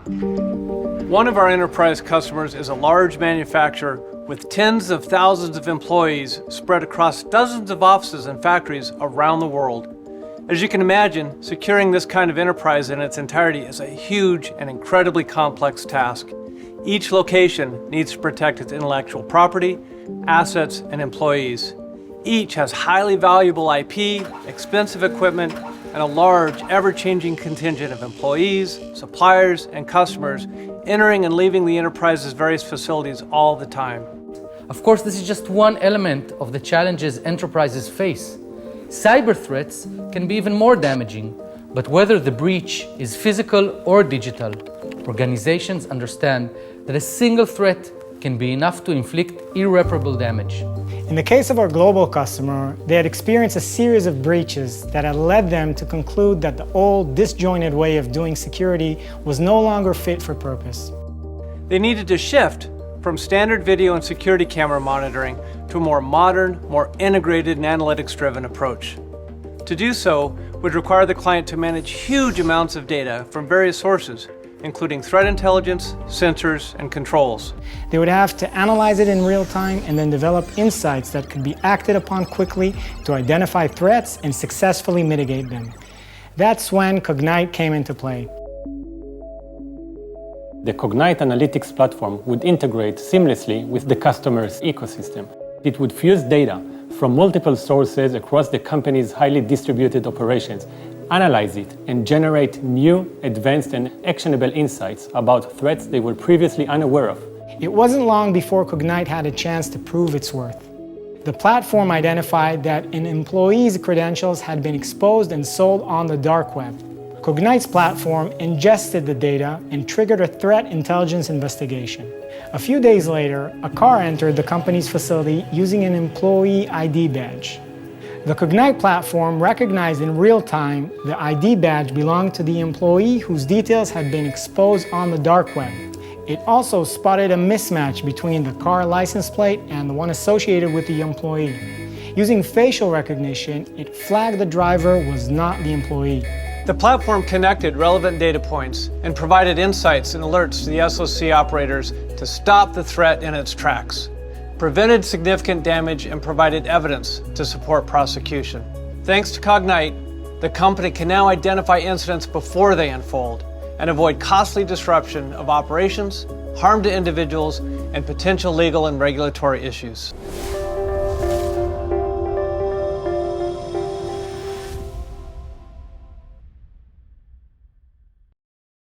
One of our enterprise customers is a large manufacturer with tens of thousands of employees spread across dozens of offices and factories around the world. As you can imagine, securing this kind of enterprise in its entirety is a huge and incredibly complex task. Each location needs to protect its intellectual property, assets, and employees. Each has highly valuable IP, expensive equipment, and a large, ever-changing contingent of employees, suppliers, and customers entering and leaving the enterprise's various facilities all the time. Of course, this is just one element of the challenges enterprises face. Cyber threats can be even more damaging, but whether the breach is physical or digital, organizations understand that a single threat can be enough to inflict irreparable damage. In the case of our global customer, they had experienced a series of breaches that had led them to conclude that the old, disjointed way of doing security was no longer fit for purpose. They needed to shift from standard video and security camera monitoring to a more modern, more integrated and analytics-driven approach. To do so would require the client to manage huge amounts of data from various sources, including threat intelligence, sensors, and controls. They would have to analyze it in real time and then develop insights that could be acted upon quickly to identify threats and successfully mitigate them. That's when Cognyte came into play. The Cognyte analytics platform would integrate seamlessly with the customer's ecosystem. It would fuse data from multiple sources across the company's highly distributed operations, analyze it, and generate new, advanced, and actionable insights about threats they were previously unaware of. It wasn't long before Cognyte had a chance to prove its worth. The platform identified that an employee's credentials had been exposed and sold on the dark web. Cognyte's platform ingested the data and triggered a threat intelligence investigation. A few days later, a car entered the company's facility using an employee ID badge. The Cognyte platform recognized in real time the ID badge belonged to the employee whose details had been exposed on the dark web. It also spotted a mismatch between the car license plate and the one associated with the employee. Using facial recognition, it flagged the driver was not the employee. The platform connected relevant data points and provided insights and alerts to the SOC operators to stop the threat in its tracks, prevented significant damage, and provided evidence to support prosecution. Thanks to Cognyte, the company can now identify incidents before they unfold and avoid costly disruption of operations, harm to individuals, and potential legal and regulatory issues.